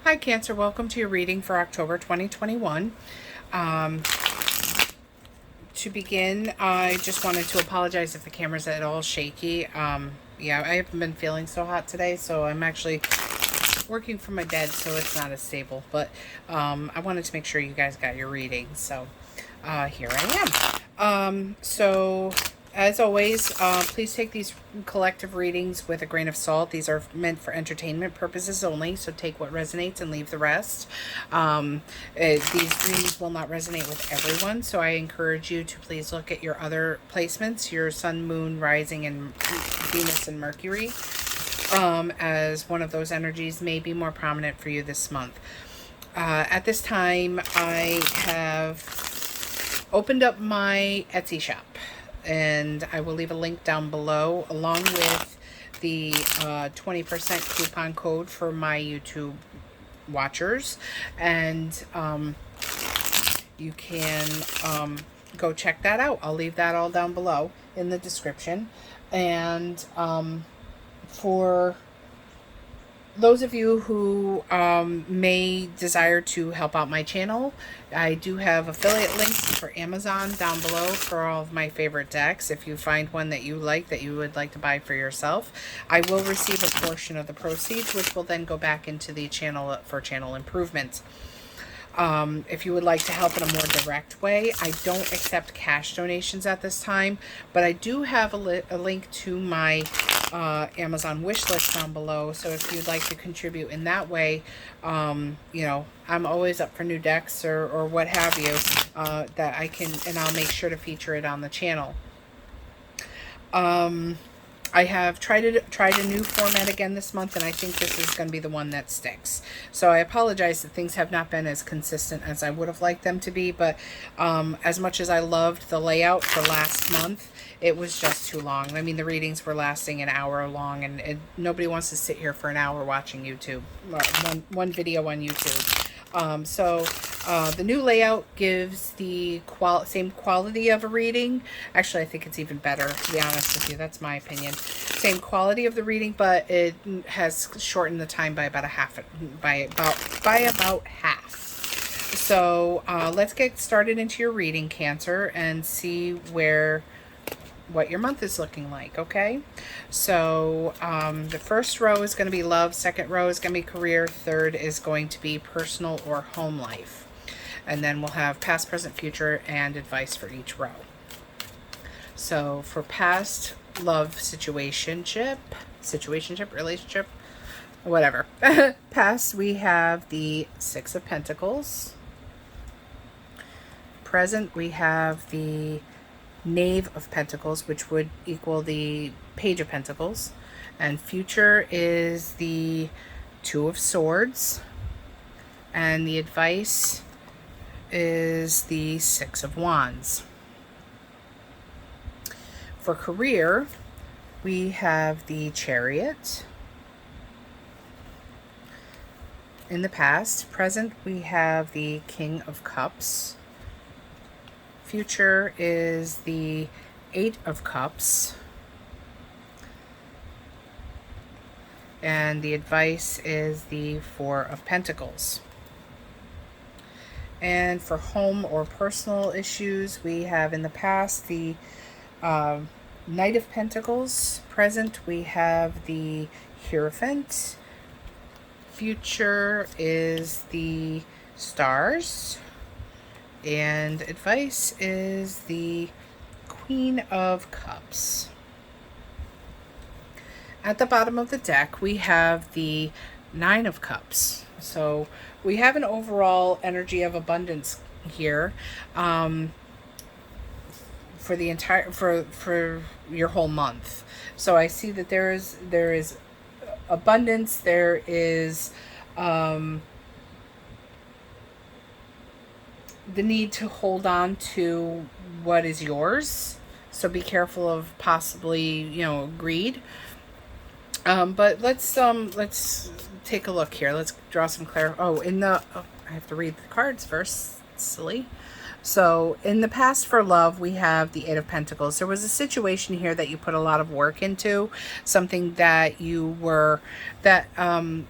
Hi Cancer, welcome to your reading for October 2021. To begin, I just wanted to apologize if the camera's at all shaky. Yeah, I haven't been feeling so hot today, so I'm actually working from my bed, so it's not as stable. But I wanted to make sure you guys got your reading, so here I am. So as always, please take these collective readings with a grain of salt. These are meant for entertainment purposes only, so take what resonates and leave the rest. These readings will not resonate with everyone, so I encourage you to please look at your other placements, your sun, moon, rising, and Venus and Mercury, as one of those energies may be more prominent for you this month. At this time, I have opened up my Etsy shop, and I will leave a link down below along with the 20% coupon code for my YouTube watchers, and you can go check that out. I'll leave that all down below in the description. And for those of you who may desire to help out my channel, I do have affiliate links for Amazon down below for all of my favorite decks. If you find one that you like, that you would like to buy for yourself, I will receive a portion of the proceeds, which will then go back into the channel for channel improvements. If you would like to help in a more direct way, I don't accept cash donations at this time, but I do have a link to my Amazon wish list down below. So if you'd like to contribute in that way, you know, I'm always up for new decks or what have you, that I can, and I'll make sure to feature it on the channel. I have tried a new format again this month, and I think this is going to be the one that sticks. So I apologize that things have not been as consistent as I would have liked them to be, but as much as I loved the layout for last month, it was just too long. I mean, the readings were lasting an hour long, and nobody wants to sit here for an hour watching YouTube, one video on YouTube. So the new layout gives the same quality of a reading. Actually, I think it's even better, to be honest with you. That's my opinion. Same quality of the reading, but it has shortened the time by about half. So let's get started into your reading, Cancer, and see what your month is looking like, okay? So the first row is going to be love, second row is going to be career, third is going to be personal or home life. And then we'll have past, present, future, and advice for each row. So for past love relationship, whatever. Past, we have the Six of Pentacles. Present, we have the Knave of Pentacles, which would equal the Page of Pentacles. And future is the Two of Swords. And the advice is the Six of Wands. For career, we have the Chariot. In the past, present, we have the King of Cups. Future is the Eight of Cups. And the advice is the Four of Pentacles. And for home or personal issues, we have in the past the Knight of Pentacles. Present, we have the Hierophant. Future is the Stars. And advice is the Queen of Cups. At the bottom of the deck, we have the Nine of Cups. So we have an overall energy of abundance here, for the entire for your whole month. So I see that there is abundance. There is the need to hold on to what is yours. So be careful of possibly, you know, greed. But let's take a look here. Let's draw some clarity. I have to read the cards first. Silly. So in the past for love, we have the Eight of Pentacles. There was a situation here that you put a lot of work into, something that you were, that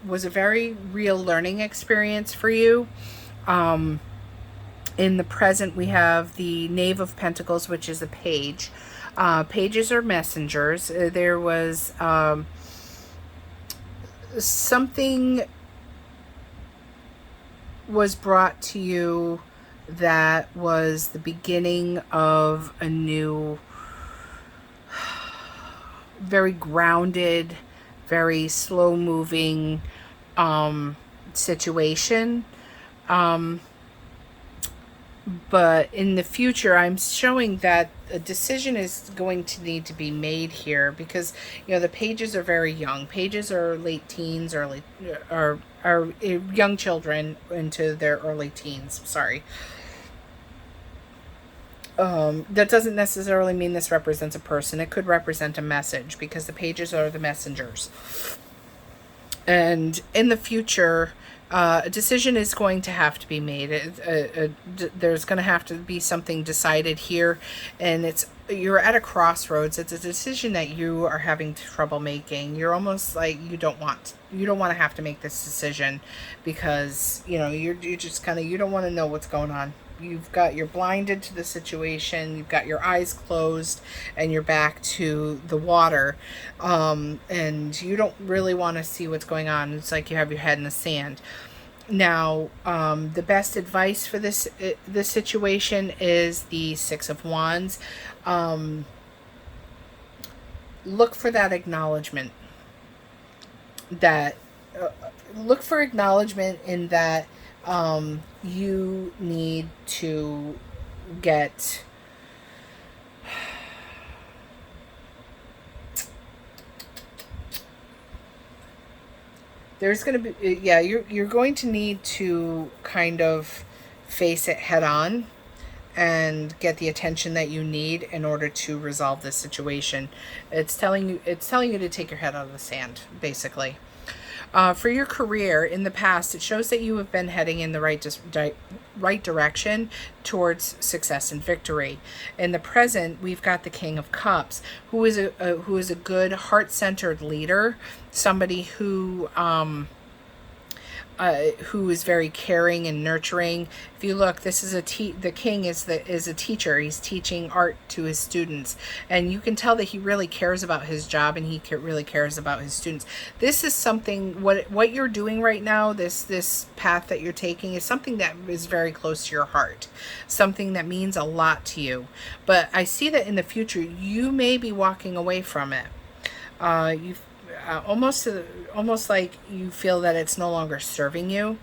was a very real learning experience for you. In the present, we have the Knave of Pentacles, which is a page. Pages are messengers. There was something was brought to you that was the beginning of a new, very grounded, very slow moving situation. But in the future, I'm showing that a decision is going to need to be made here because, you know, the pages are very young. Pages are late teens, early, or are young children into their early teens. Sorry. That doesn't necessarily mean this represents a person. It could represent a message because the pages are the messengers. And in the future, a decision is going to have to be made. There's going to have to be something decided here, and you're at a crossroads. It's a decision that you are having trouble making. You're almost like you don't want to have to make this decision because, you know, you're just kind of, you don't want to know what's going on. You're blinded to the situation, you've got your eyes closed, and you're back to the water, and you don't really want to see what's going on. It's like you have your head in the sand. Now, the best advice for this situation is the Six of Wands. Look for that acknowledgement. Look for acknowledgement in that you need to get there's going to be, yeah, you're going to need to kind of face it head on and get the attention that you need in order to resolve this situation. It's telling you to take your head out of the sand, basically. For your career, in the past, it shows that you have been heading in the right direction towards success and victory. In the present, we've got the King of Cups, who is a good heart-centered leader, somebody who is very caring and nurturing. If you look, this is the king is a teacher. He's teaching art to his students, and you can tell that he really cares about his job and he really cares about his students. This is something, what you're doing right now, this path that you're taking, is something that is very close to your heart, something that means a lot to you. But I see that in the future you may be walking away from it. Almost like you feel that it's no longer serving you.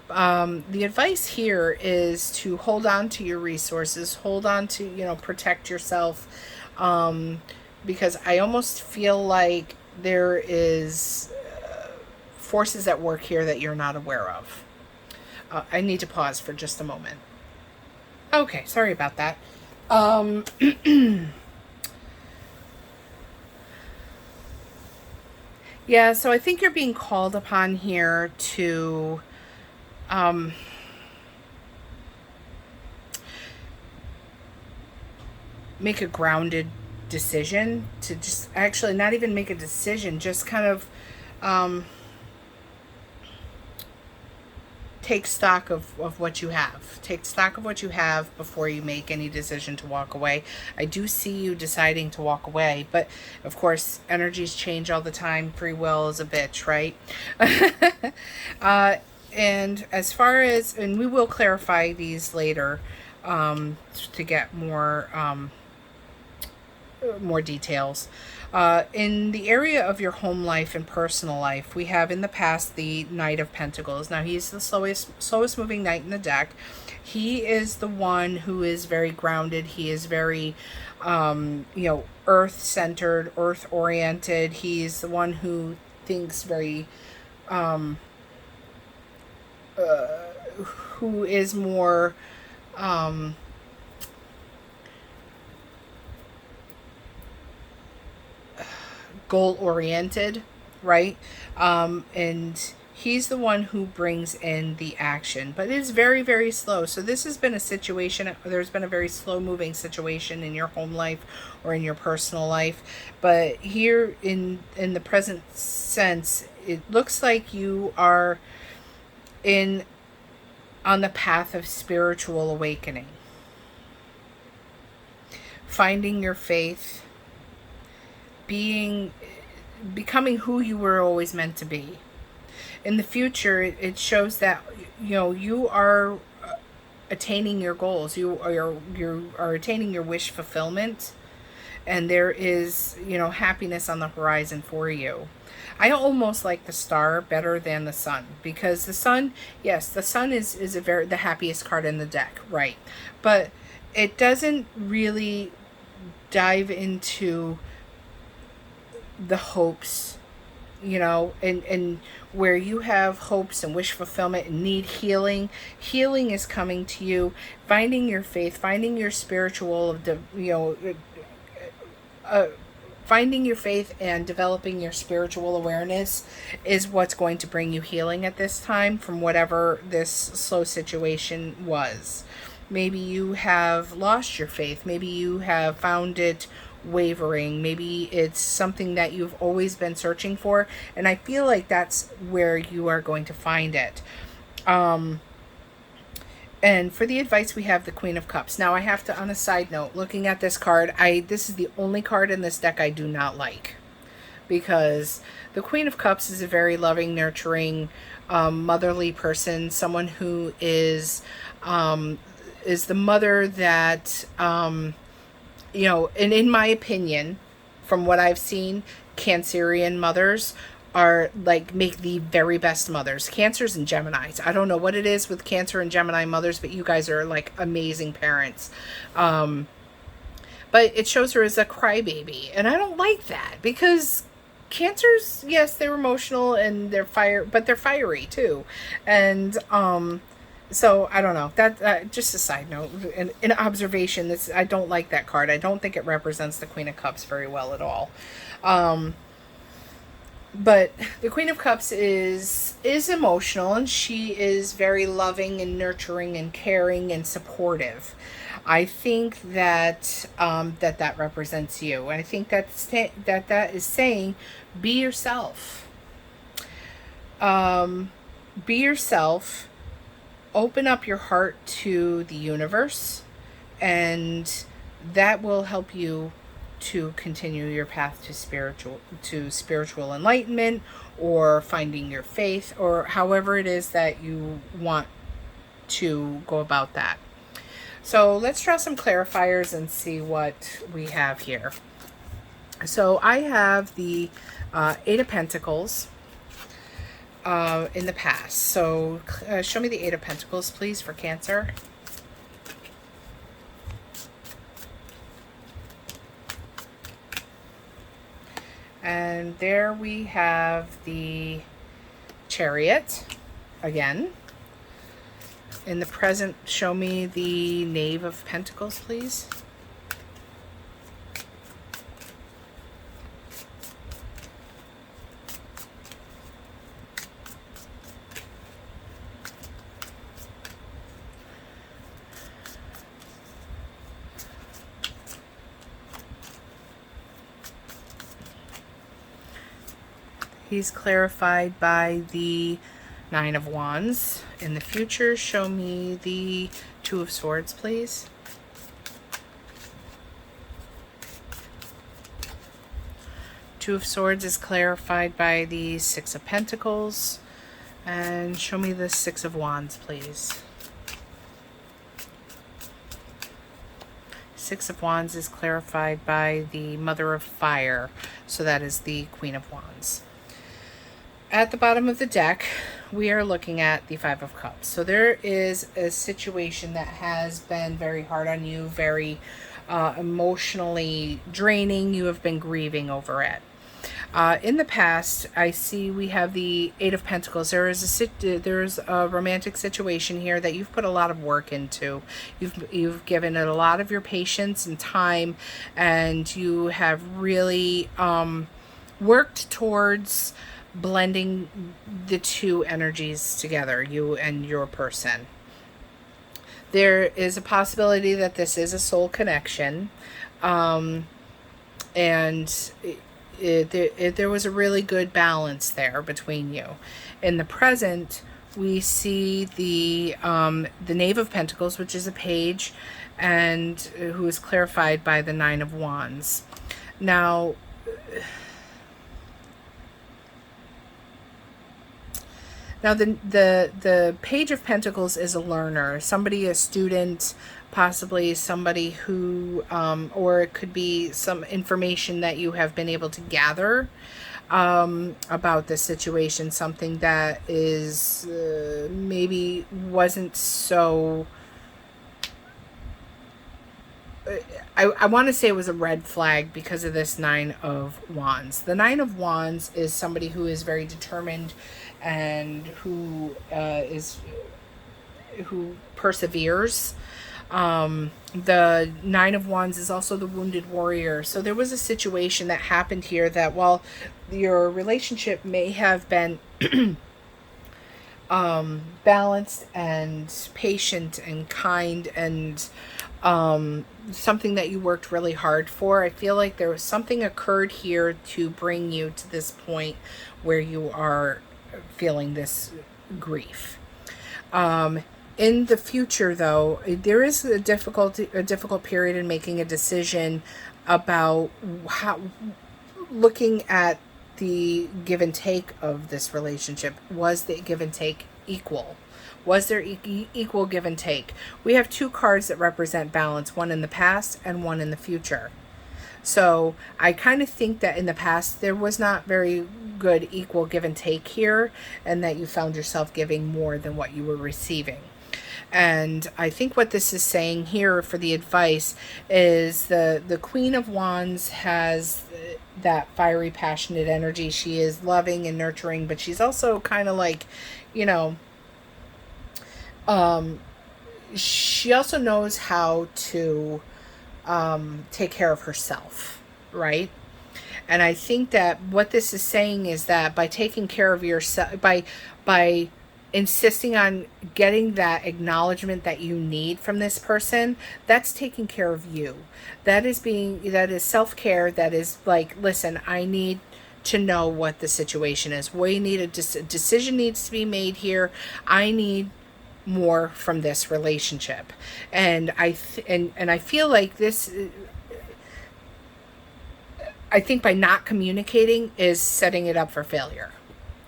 The advice here is to hold on to your resources, hold on to, protect yourself, because I almost feel like there is forces at work here that you're not aware of. I need to pause for just a moment. Okay, sorry about that. Yeah, so I think you're being called upon here to make a grounded decision, to just actually not even make a decision, just kind of take stock of what you have. Take stock of what you have before you make any decision to walk away. I do see you deciding to walk away, but of course, energies change all the time. Free will is a bitch, right? And as far as, and we will clarify these later to get more details. In the area of your home life and personal life, we have in the past the Knight of Pentacles. Now, he's the slowest moving knight in the deck. He is the one who is very grounded. He is very, earth-centered, earth-oriented. He's the one who thinks very, who is more, goal-oriented, right? And He's the one who brings in the action, but it is very, very slow. So this has been a situation, there's been a very slow moving situation in your home life or in your personal life. But here in the present sense, it looks like you are on the path of spiritual awakening. Finding your faith, becoming who you were always meant to be. In the future, it shows that, you know, you are attaining your goals. You are attaining your wish fulfillment, and there is, you know, happiness on the horizon for you. I almost like the star better than the sun, because the sun, yes, the sun is the happiest card in the deck, right? But it doesn't really dive into the hopes, you know, and where you have hopes and wish fulfillment and need healing. Healing is coming to you. Finding your faith, finding your spiritual, finding your faith and developing your spiritual awareness is what's going to bring you healing at this time from whatever this slow situation was. Maybe you have lost your faith. Maybe you have found it wavering. Maybe it's something that you've always been searching for, and I feel like that's where you are going to find it. And for the advice, we have the Queen of Cups. Now, I have to, on a side note, looking at this card, this is the only card in this deck I do not like, because the Queen of Cups is a very loving, nurturing, motherly person, someone who is the mother that, you know, and in my opinion, from what I've seen, Cancerian mothers are like, make the very best mothers. Cancers and Geminis. I don't know what it is with Cancer and Gemini mothers, but you guys are like amazing parents. But it shows her as a crybaby, and I don't like that, because Cancers, yes, they're emotional and but they're fiery too. And so I don't know, that just a side note, an observation. I don't like that card. I don't think it represents the Queen of Cups very well at all. But the Queen of Cups is emotional, and she is very loving and nurturing and caring and supportive. I think that that represents you. I think that is saying, be yourself. Be yourself. Open up your heart to the universe, and that will help you to continue your path to spiritual enlightenment, or finding your faith, or however it is that you want to go about that. So let's draw some clarifiers and see what we have here. So I have the Eight of Pentacles in the past. So show me the Eight of Pentacles, please, for Cancer. And there we have the Chariot again. In the present, show me the Knave of Pentacles, please. He's clarified by the Nine of Wands. In the future, show me the Two of Swords, please. Two of Swords is clarified by the Six of Pentacles. And show me the Six of Wands, please. Six of Wands is clarified by the Mother of Fire. So that is the Queen of Wands. At the bottom of the deck, we are looking at the Five of Cups. So there is a situation that has been very hard on you, very emotionally draining. You have been grieving over it. In the past, I see we have the Eight of Pentacles. There's a romantic situation here that you've put a lot of work into. You've given it a lot of your patience and time, and you have really worked towards blending the two energies together, you and your person. There is a possibility that this is a soul connection. And there was a really good balance there between you. In the present, we see the Knave of Pentacles, which is a page, and who is clarified by the Nine of Wands. Now, the Page of Pentacles is a learner, somebody, a student, possibly somebody who, or it could be some information that you have been able to gather about the situation, something that is maybe wasn't so... I want to say it was a red flag because of this Nine of Wands. The Nine of Wands is somebody who is very determined and who perseveres. The Nine of Wands is also the wounded warrior. So there was a situation that happened here that, while your relationship may have been balanced and patient and kind and something that you worked really hard for, I feel like there was something occurred here to bring you to this point where you are feeling this grief. In the future, though, there is a difficult period in making a decision about how, looking at the give and take of this relationship. Was the give and take equal? Was there equal give and take? We have two cards that represent balance, one in the past and one in the future. So I kind of think that in the past there was not very good equal give and take here, and that you found yourself giving more than what you were receiving. And I think what this is saying here for the advice is the Queen of Wands has that fiery, passionate energy. She is loving and nurturing, but she's also kind of like, you know, she also knows how to take care of herself, right? And I think that what this is saying is that by taking care of yourself, by insisting on getting that acknowledgement that you need from this person, that's taking care of you. That is self-care. That is like, listen, I need to know what the situation is. We need a decision needs to be made here. I need more from this relationship. And I feel like this, I think by not communicating is setting it up for failure.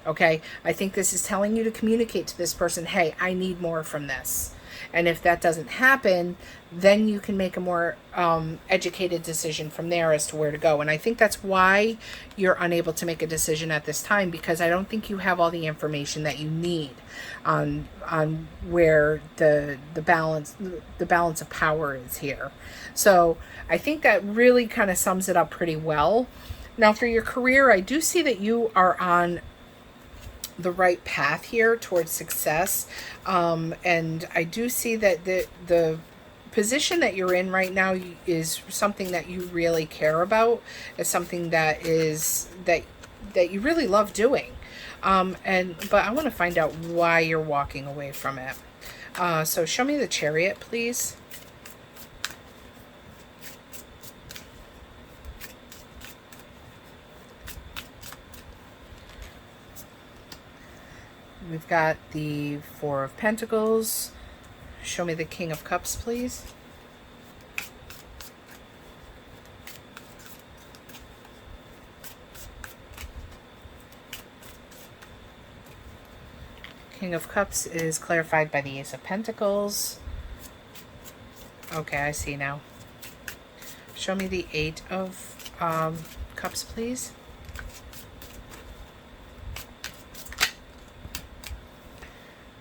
Okay, I think this is telling you to communicate to this person, hey, I need more from this. And if that doesn't happen, then you can make a more educated decision from there as to where to go. And I think that's why you're unable to make a decision at this time, because I don't think you have all the information that you need on where the balance of power is here. So I think that really kind of sums it up pretty well. Now for your career, I do see that you are on the right path here towards success, and I do see that the position that you're in right now is something that you really care about. It's something that you really love doing, but I want to find out why you're walking away from it. So show me the Chariot, please. We've got the Four of Pentacles. Show me the King of Cups, please. King of Cups is clarified by the Ace of Pentacles. Okay, I see now. Show me the Eight of Cups, please.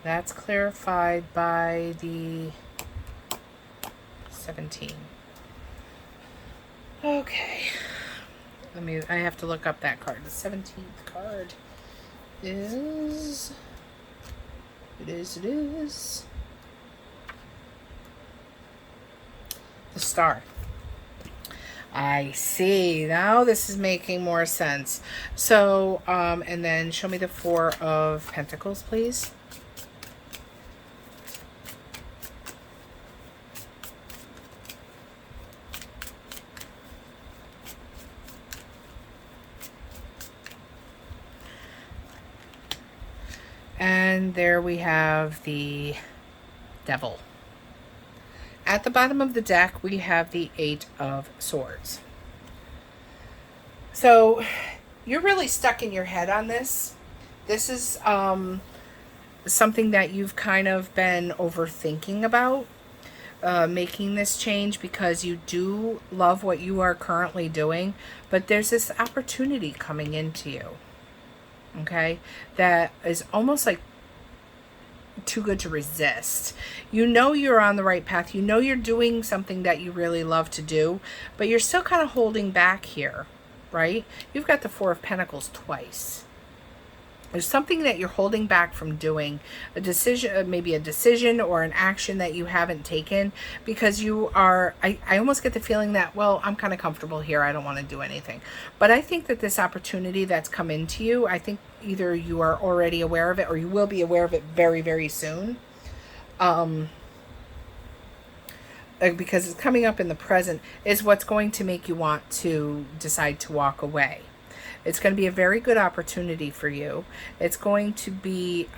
That's clarified by the 17. Okay. I have to look up that card. The 17th card is... It is the Star. I see. Now this is making more sense. So, and then show me the Four of Pentacles, please. And there we have the Devil. At the bottom of the deck, we have the Eight of Swords. So you're really stuck in your head on this. This is something that you've kind of been overthinking about, making this change, because you do love what you are currently doing, but there's this opportunity coming into you, okay, that is almost like too good to resist. You know you're on the right path. You know you're doing something that you really love to do, but you're still kind of holding back here, right? You've got the Four of Pentacles twice. There's something that you're holding back from doing, a decision, maybe a decision or an action that you haven't taken, because you are, I almost get the feeling that, well, I'm kind of comfortable here, I don't want to do anything. But I think that this opportunity that's come into you, I think either you are already aware of it or you will be aware of it very, very soon. Because it's coming up in the present, is what's going to make you want to decide to walk away. It's going to be a very good opportunity for you. It's going to be,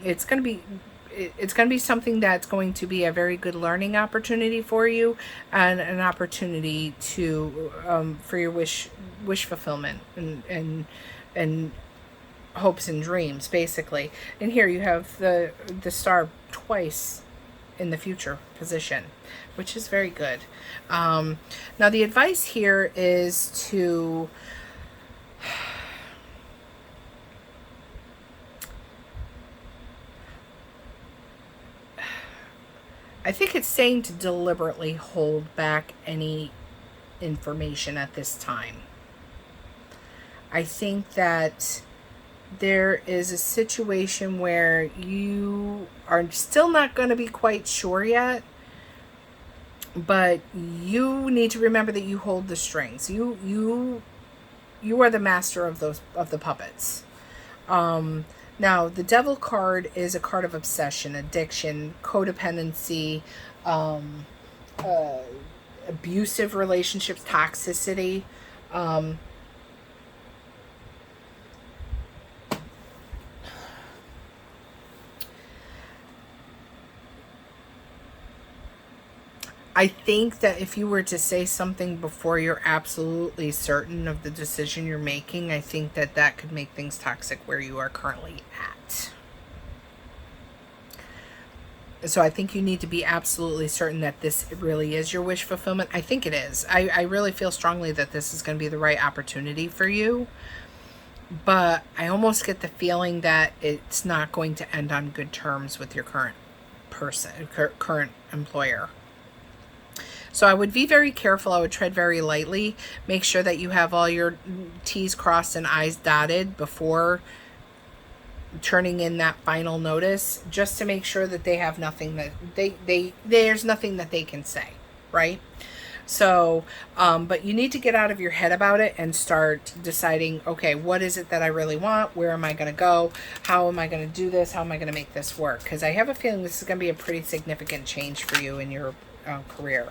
it's going to be something that's going to be a very good learning opportunity for you, and an opportunity to, for your wish fulfillment and hopes and dreams, basically. And here you have the Star twice in the future position, which is very good. Now the advice here is to I think it's saying to deliberately hold back any information at this time. I think that there is a situation where you are still not going to be quite sure yet, but you need to remember that you hold the strings. You are the master of the puppets. Now, the Devil card is a card of obsession, addiction, codependency, abusive relationships, toxicity. I think that if you were to say something before you're absolutely certain of the decision you're making, I think that that could make things toxic where you are currently at. So I think you need to be absolutely certain that this really is your wish fulfillment. I think it is. I really feel strongly that this is going to be the right opportunity for you. But I almost get the feeling that it's not going to end on good terms with your current employer. So I would be very careful. I would tread very lightly. Make sure that you have all your T's crossed and I's dotted before turning in that final notice, just to make sure that they have nothing that there's nothing that they can say, right? So, but you need to get out of your head about it and start deciding, okay, what is it that I really want? Where am I going to go? How am I going to do this? How am I going to make this work? Because I have a feeling this is going to be a pretty significant change for you in your career.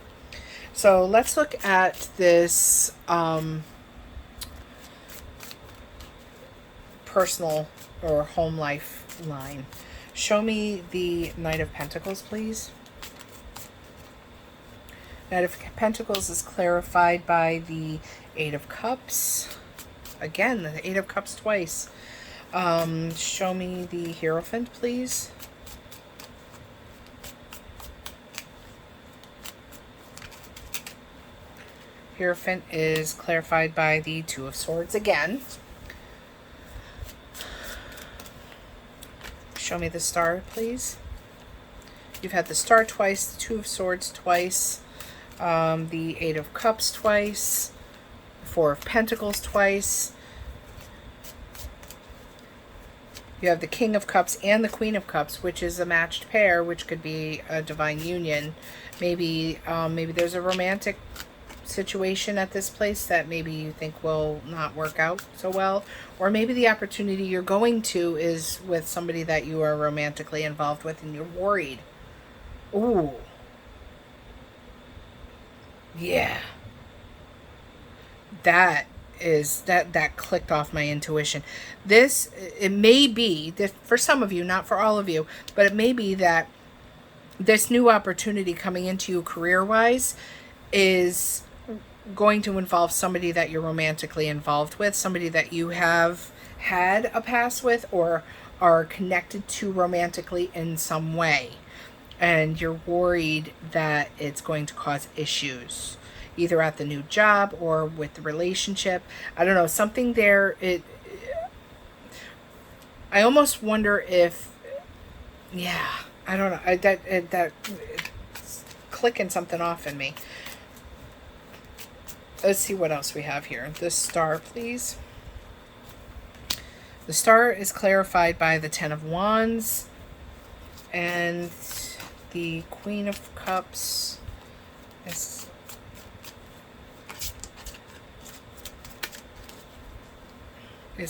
So let's look at this personal or home life line. Show me the Knight of Pentacles, please. Knight of Pentacles is clarified by the Eight of Cups. Again, the Eight of Cups twice. Show me the Hierophant, please. Hierophant is clarified by the Two of Swords again. Show me the Star, please. You've had the Star twice, the Two of Swords twice, the Eight of Cups twice, Four of Pentacles twice. You have the King of Cups and the Queen of Cups, which is a matched pair, which could be a divine union. Maybe there's a romantic situation at this place that maybe you think will not work out so well. Or maybe the opportunity you're going to is with somebody that you are romantically involved with and you're worried. Ooh. Yeah. That clicked off my intuition. It may be that for some of you, not for all of you, but it may be that this new opportunity coming into you career-wise is going to involve somebody that you're romantically involved with, somebody that you have had a past with or are connected to romantically in some way. And you're worried that it's going to cause issues, either at the new job or with the relationship. I don't know, something there. I almost wonder if, yeah, I don't know. It's clicking something off in me. Let's see what else we have here. The star, please. The star is clarified by the Ten of Wands and the Queen of Cups is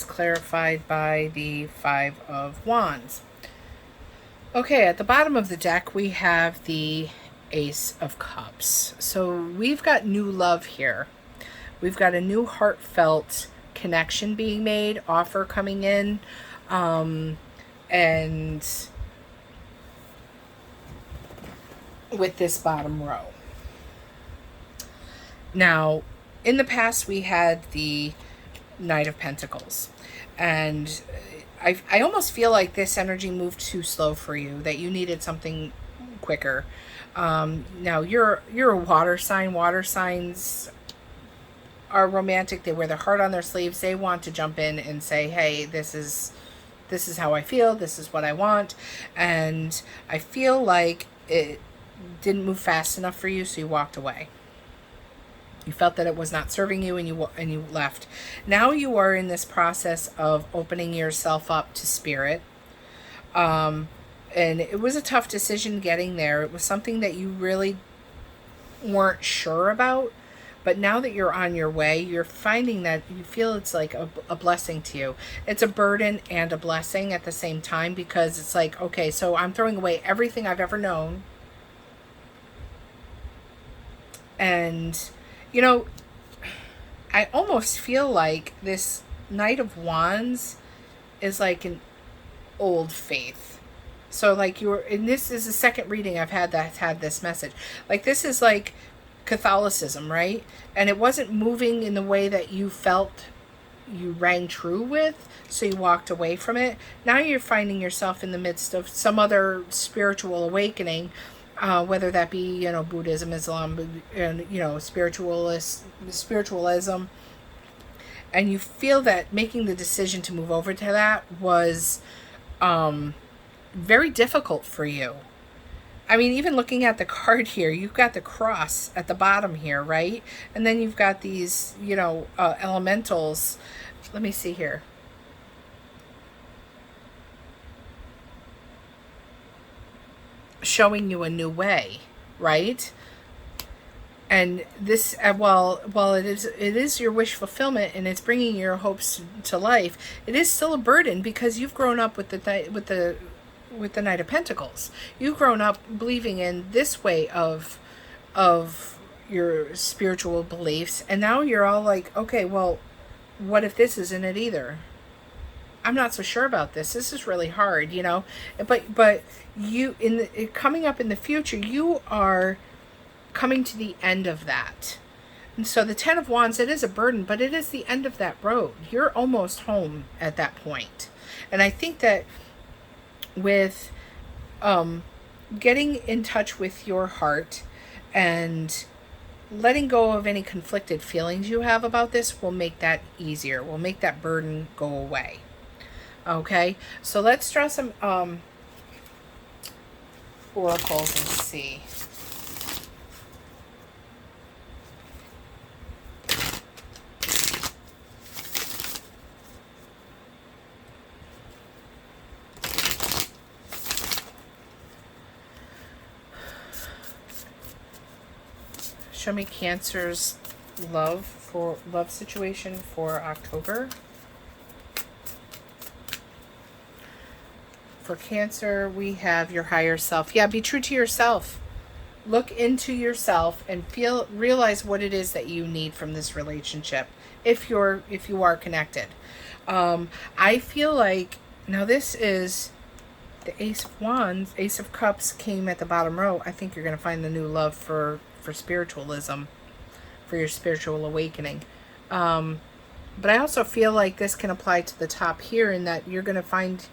clarified by the Five of Wands. Okay, at the bottom of the deck, we have the Ace of Cups. So we've got new love here. We've got a new heartfelt connection being made, offer coming in, and with this bottom row. Now, in the past, we had the Knight of Pentacles, and I almost feel like this energy moved too slow for you, that you needed something quicker. Now, you're a water sign. Water signs are romantic. They wear their heart on their sleeves. They want to jump in and say, hey, this is how I feel. This is what I want. And I feel like it didn't move fast enough for you, so you walked away. You felt that it was not serving you, and you left. Now you are in this process of opening yourself up to spirit. And it was a tough decision getting there. It was something that you really weren't sure about. But now that you're on your way, you're finding that you feel it's like a blessing to you. It's a burden and a blessing at the same time, because it's like, okay, so I'm throwing away everything I've ever known. And, you know, I almost feel like this Knight of Wands is like an old faith. So like and this is the second reading I've had that's had this message. Like this is like Catholicism, right? And it wasn't moving in the way that you felt you rang true with, so you walked away from it. Now you're finding yourself in the midst of some other spiritual awakening, whether that be, Buddhism, Islam, and, spiritualism. And you feel that making the decision to move over to that was very difficult for you. I mean, even looking at the card here, you've got the cross at the bottom here, right? And then you've got these, elementals. Let me see here. Showing you a new way, right? And this, while it is your wish fulfillment and it's bringing your hopes to life, it is still a burden, because you've grown up with the Knight of Pentacles. You've grown up believing in this way of your spiritual beliefs, and now you're all like, okay, well, what if this isn't it either? I'm not so sure about this. This is really hard, But you, coming up in the future, you are coming to the end of that. And so the Ten of Wands, it is a burden, but it is the end of that road. You're almost home at that point. And I think that with getting in touch with your heart and letting go of any conflicted feelings you have about this will make that easier, will make that burden go away. Okay, so let's draw some oracles and see. Show me Cancer's love situation for October. For Cancer, we have your higher self. Yeah, be true to yourself. Look into yourself and realize what it is that you need from this relationship if you are connected. I feel like now this is the Ace of Wands. Ace of Cups came at the bottom row. I think you're going to find the new love for spiritualism, for your spiritual awakening. But I also feel like this can apply to the top here, in that you're going to find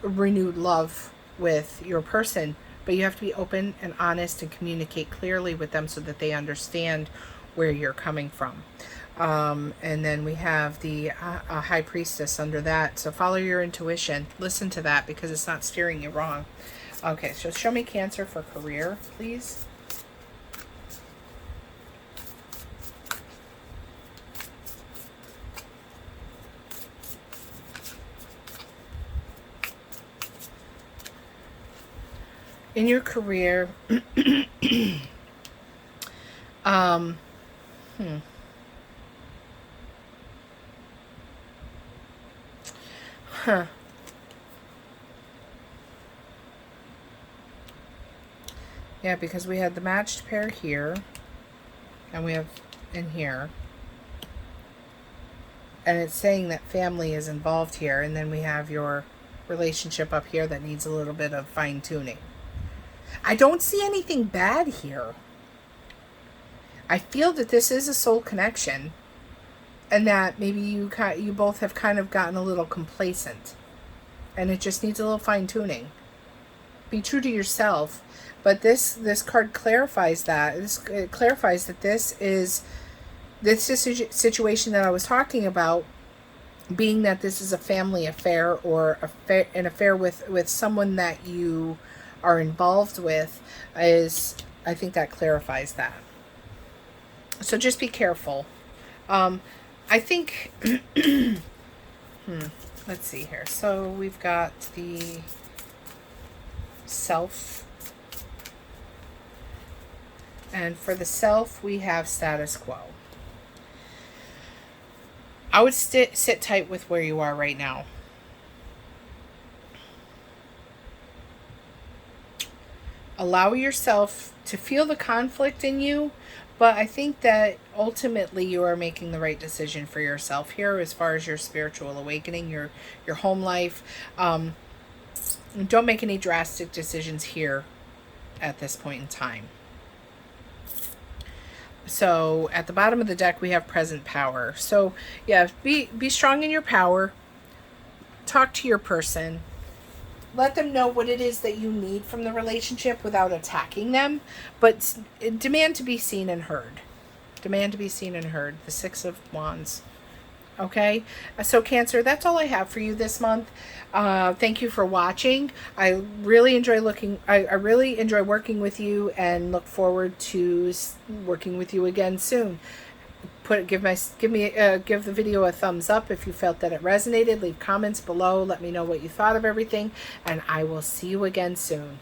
renewed love with your person, but you have to be open and honest and communicate clearly with them so that they understand where you're coming from. And then we have the High Priestess under that. So follow your intuition. Listen to that, because it's not steering you wrong. Okay, so show me Cancer for career, please. In your career, Huh. Yeah, because we had the matched pair here, and we have in here. And it's saying that family is involved here, and then we have your relationship up here that needs a little bit of fine-tuning. I don't see anything bad here. I feel that this is a soul connection, and that maybe you both have kind of gotten a little complacent, and it just needs a little fine-tuning. Be true to yourself, but this card clarifies that. It clarifies that this is a situation that I was talking about, being that this is a family affair, or an affair with someone that you are involved with. I think that clarifies that. So just be careful. I think, let's see here. So we've got the Self. And for the Self, we have status quo. I would sit tight with where you are right now. Allow yourself to feel the conflict in you, but I think that ultimately you are making the right decision for yourself here as far as your spiritual awakening, your home life. Don't make any drastic decisions here at this point in time. So at the bottom of the deck, we have present power. So yeah, be strong in your power. Talk to your person. Let them know what it is that you need from the relationship without attacking them, but demand to be seen and heard. Demand to be seen and heard. The Six of Wands. Okay, so Cancer, that's all I have for you this month. Thank you for watching. I really enjoy I really enjoy working with you, and look forward to working with you again soon. Give the video a thumbs up if you felt that it resonated. Leave comments below. Let me know what you thought of everything, and I will see you again soon.